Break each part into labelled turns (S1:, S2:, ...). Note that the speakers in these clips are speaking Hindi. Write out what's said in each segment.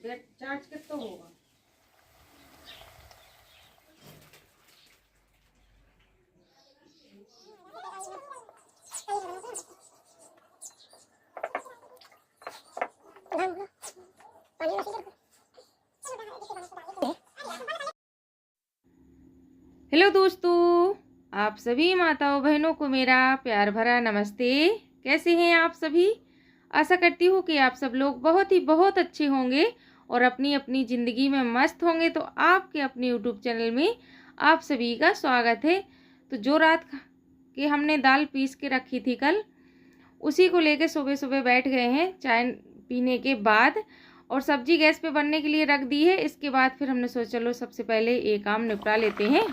S1: चार्ज कितना होगा। हेलो दोस्तों, आप सभी माताओं बहनों को मेरा प्यार भरा नमस्ते। कैसे हैं आप सभी। आशा करती हूँ कि आप सब लोग बहुत अच्छे होंगे और अपनी अपनी ज़िंदगी में मस्त होंगे। तो आपके अपने यूट्यूब चैनल में आप सभी का स्वागत है। तो जो रात के हमने दाल पीस के रखी थी कल, उसी को लेके सुबह सुबह बैठ गए हैं चाय पीने के बाद, और सब्जी गैस पे बनने के लिए रख दी है। इसके बाद फिर हमने सोचा चलो सबसे पहले ये काम निपटा लेते हैं।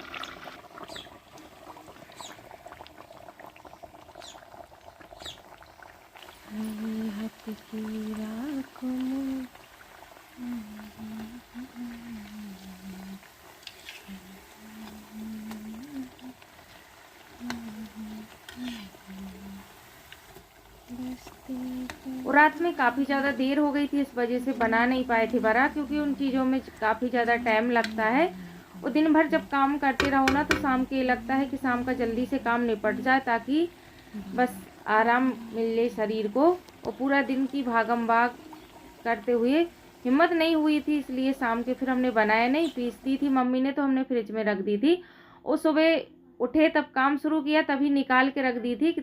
S1: और रात में काफ़ी ज़्यादा देर हो गई थी, इस वजह से बना नहीं पाए थे बड़ा, क्योंकि उन चीज़ों में काफ़ी ज़्यादा टाइम लगता है। और दिन भर जब काम करते रहो ना, तो शाम के लगता है कि शाम का जल्दी से काम निपट जाए, ताकि बस आराम मिले शरीर को। और पूरा दिन की भागम भाग करते हुए हिम्मत नहीं हुई थी, इसलिए शाम के फिर हमने बनाया नहीं। पीस दी थी मम्मी ने, तो हमने फ्रिज में रख दी थी। और सुबह उठे तब काम शुरू किया, तभी निकाल के रख दी थी।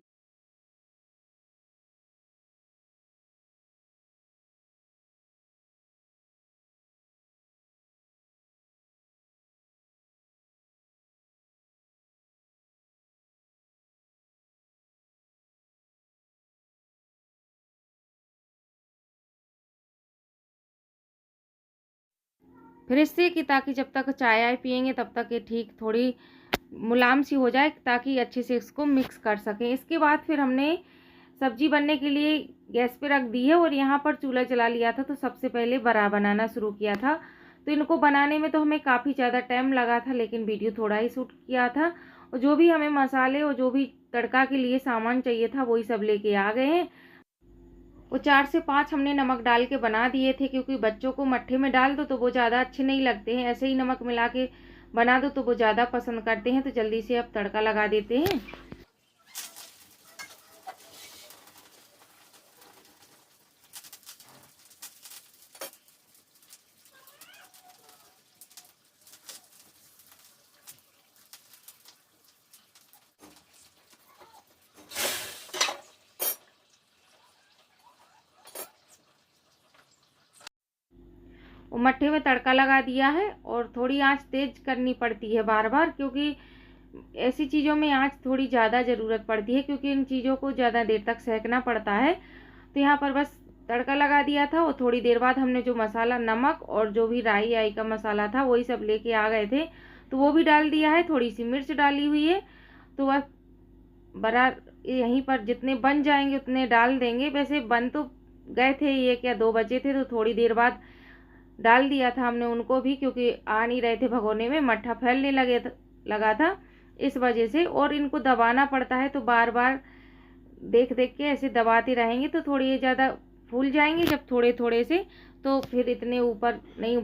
S1: फिर इससे कि ताकि जब तक चाय आय पियेंगे तब तक ये ठीक थोड़ी मुलायम सी हो जाए, ताकि अच्छे से इसको मिक्स कर सकें। इसके बाद फिर हमने सब्जी बनने के लिए गैस पे रख दी है, और यहाँ पर चूल्हा जला लिया था। तो सबसे पहले बड़ा बनाना शुरू किया था। तो इनको बनाने में तो हमें काफ़ी ज़्यादा टाइम लगा था, लेकिन वीडियो थोड़ा ही शूट किया था। और जो भी हमें मसाले और जो भी तड़का के लिए सामान चाहिए था, वही सब लेके आ गए हैं। वो 4 से 5 हमने नमक डाल के बना दिए थे, क्योंकि बच्चों को मट्ठे में डाल दो तो वो ज़्यादा अच्छे नहीं लगते हैं। ऐसे ही नमक मिला के बना दो तो वो ज़्यादा पसंद करते हैं। तो जल्दी से अब तड़का लगा देते हैं। वो मट्ठे में तड़का लगा दिया है, और थोड़ी आंच तेज करनी पड़ती है बार बार, क्योंकि ऐसी चीज़ों में आंच थोड़ी ज़्यादा ज़रूरत पड़ती है, क्योंकि इन चीज़ों को ज़्यादा देर तक सेकना पड़ता है। तो यहाँ पर बस तड़का लगा दिया था, और थोड़ी देर बाद हमने जो मसाला, नमक और जो भी राई आई का मसाला था, वही सब लेके आ गए थे, तो वो भी डाल दिया है। थोड़ी सी मिर्च डाली हुई है। तो बस बरा यहीं पर जितने बन जाएंगे उतने डाल देंगे। वैसे बन तो गए थे, 1 या 2 बचे थे, तो थोड़ी देर बाद डाल दिया था हमने उनको भी, क्योंकि आ नहीं रहे थे भगोने में, मट्ठा फैलने लगा था इस वजह से। और इनको दबाना पड़ता है, तो बार बार देख देख के ऐसे दबाते रहेंगे तो थोड़ी ये ज़्यादा फूल जाएंगे। जब थोड़े थोड़े से, तो फिर इतने ऊपर नहीं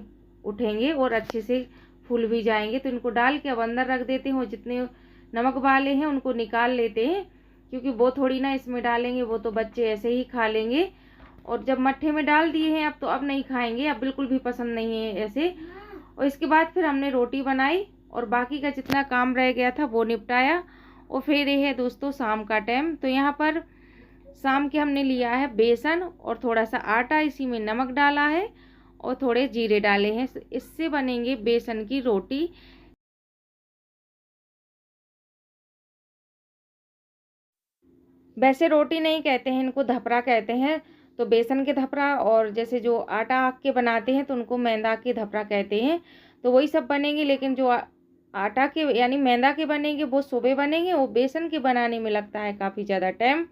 S1: उठेंगे और अच्छे से फूल भी जाएंगे। तो इनको डाल के अब अंदर रख देते हैं। जितने नमक वाले हैं उनको निकाल लेते हैं, क्योंकि वो थोड़ी ना इसमें डालेंगे, वो तो बच्चे ऐसे ही खा लेंगे। और जब मट्ठे में डाल दिए हैं अब, तो अब नहीं खाएंगे, अब बिल्कुल भी पसंद नहीं है ऐसे। और इसके बाद फिर हमने रोटी बनाई, और बाकी का जितना काम रह गया था वो निपटाया। और फिर ये है दोस्तों शाम का टाइम। तो यहाँ पर शाम के हमने लिया है बेसन और थोड़ा सा आटा, इसी में नमक डाला है और थोड़े जीरे डाले हैं। इससे बनेंगे बेसन की रोटी। वैसे रोटी नहीं कहते हैं इनको, धपरा कहते हैं। तो बेसन के धपरा, और जैसे जो आटा आक के बनाते हैं तो उनको मैदा के धपरा कहते हैं। तो वही सब बनेंगे, लेकिन जो आटा के यानी मैदा के बनेंगे वो सुबह बनेंगे। वो बेसन के बनाने में लगता है काफ़ी ज़्यादा टाइम।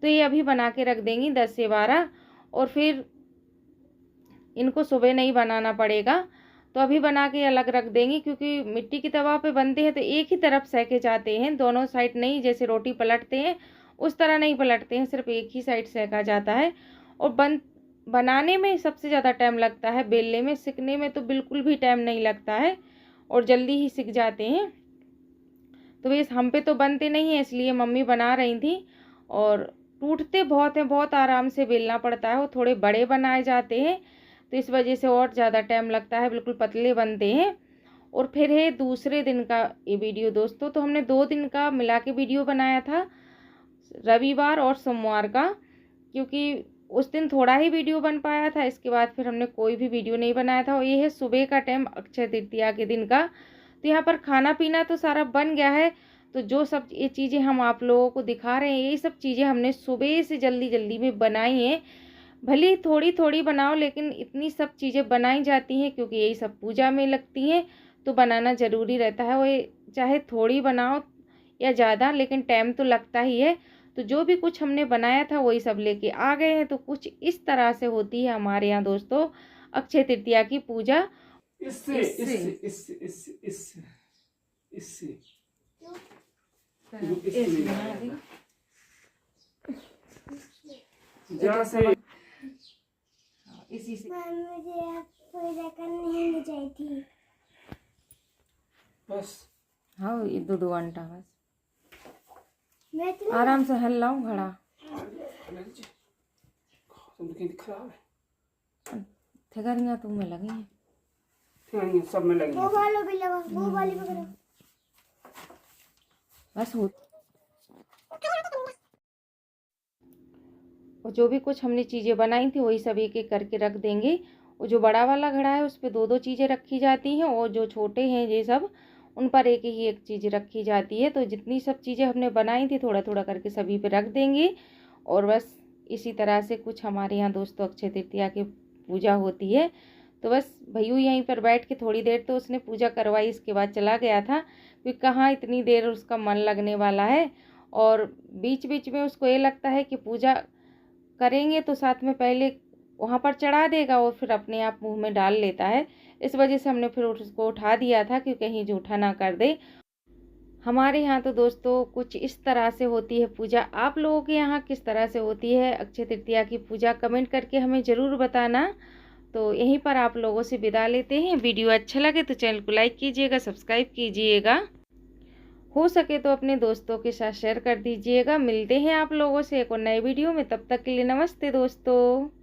S1: तो ये अभी बना के रख देंगी 10 से 12, और फिर इनको सुबह नहीं बनाना पड़ेगा। तो अभी बना के अलग रख देंगी, क्योंकि मिट्टी की तवा पे बनते हैं तो एक ही तरफ सेके जाते हैं, दोनों साइड नहीं। जैसे रोटी पलटते हैं उस तरह नहीं पलटते हैं, सिर्फ एक ही साइड सेका जाता है। और बनाने में सबसे ज़्यादा टाइम लगता है, बेलने में, सिकने में तो बिल्कुल भी टाइम नहीं लगता है और जल्दी ही सिक जाते हैं। तो बस हम पे तो बनते नहीं है, इसलिए मम्मी बना रही थी। और टूटते बहुत हैं, बहुत आराम से बेलना पड़ता है, वो थोड़े बड़े बनाए जाते हैं तो इस वजह से और ज़्यादा टाइम लगता है, बिल्कुल पतले बनते हैं। और फिर है दूसरे दिन का ये वीडियो दोस्तों। तो हमने 2 दिन का मिला के वीडियो बनाया था, रविवार और सोमवार का, क्योंकि उस दिन थोड़ा ही वीडियो बन पाया था, इसके बाद फिर हमने कोई भी वीडियो नहीं बनाया था। और ये है सुबह का टाइम, अक्षय तृतीया के दिन का। तो यहाँ पर खाना पीना तो सारा बन गया है। तो जो सब ये चीज़ें हम आप लोगों को दिखा रहे हैं, यही सब चीज़ें हमने सुबह से जल्दी जल्दी में बनाई हैं। भले ही थोड़ी थोड़ी बनाओ, लेकिन इतनी सब चीज़ें बनाई जाती हैं क्योंकि यही सब पूजा में लगती हैं, तो बनाना ज़रूरी रहता है। वो चाहे थोड़ी बनाओ या ज़्यादा, लेकिन टाइम तो लगता ही है। तो जो भी कुछ हमने बनाया था वही सब लेके आ गए हैं। तो कुछ इस तरह से होती है हमारे यहाँ दोस्तों अक्षय तृतीया की पूजा।
S2: इससे इससे इससे इससे इससे इससे जहाँ से
S1: इसी से
S3: मुझे पूजा करनी नहीं चाहिए थी।
S2: बस
S1: हाँ, ये दो घंटा बस
S3: मैं तो
S1: आराम से हल्लाऊं घड़ा
S2: खराब है,
S1: ठेगरियाँ तुम में लगी हैं,
S2: सब में लगी
S3: वो वालों भी लगा, वो वाली पकड़ो।
S1: बस हो। और जो भी कुछ हमने चीज़ें बनाई थी वही सब एक एक करके रख देंगे। और जो बड़ा वाला घड़ा है उस पर 2-2 चीज़ें रखी जाती हैं, और जो छोटे हैं ये सब, उन पर एक ही एक चीज़ रखी जाती है। तो जितनी सब चीज़ें हमने बनाई थी थोड़ा थोड़ा करके सभी पे रख देंगे। और बस इसी तरह से कुछ हमारे यहाँ दोस्तों अक्षय तृतीया की पूजा होती है। तो बस भैयू यहीं पर बैठ के थोड़ी देर तो उसने पूजा करवाई, इसके बाद चला गया था, क्योंकि कहाँ इतनी देर उसका मन लगने वाला है। और बीच बीच में उसको ये लगता है कि पूजा करेंगे तो साथ में पहले वहाँ पर चढ़ा देगा और फिर अपने आप मुंह में डाल लेता है। इस वजह से हमने फिर उसको उठा दिया था कि कहीं जूठा ना कर दे। हमारे यहाँ तो दोस्तों कुछ इस तरह से होती है पूजा। आप लोगों के यहाँ किस तरह से होती है अक्षय तृतीया की पूजा, कमेंट करके हमें ज़रूर बताना। तो यहीं पर आप लोगों से विदा लेते हैं। वीडियो अच्छा लगे तो चैनल को लाइक कीजिएगा, सब्सक्राइब कीजिएगा, हो सके तो अपने दोस्तों के साथ शेयर कर दीजिएगा। मिलते हैं आप लोगों से एक और नए वीडियो में, तब तक के लिए नमस्ते दोस्तों।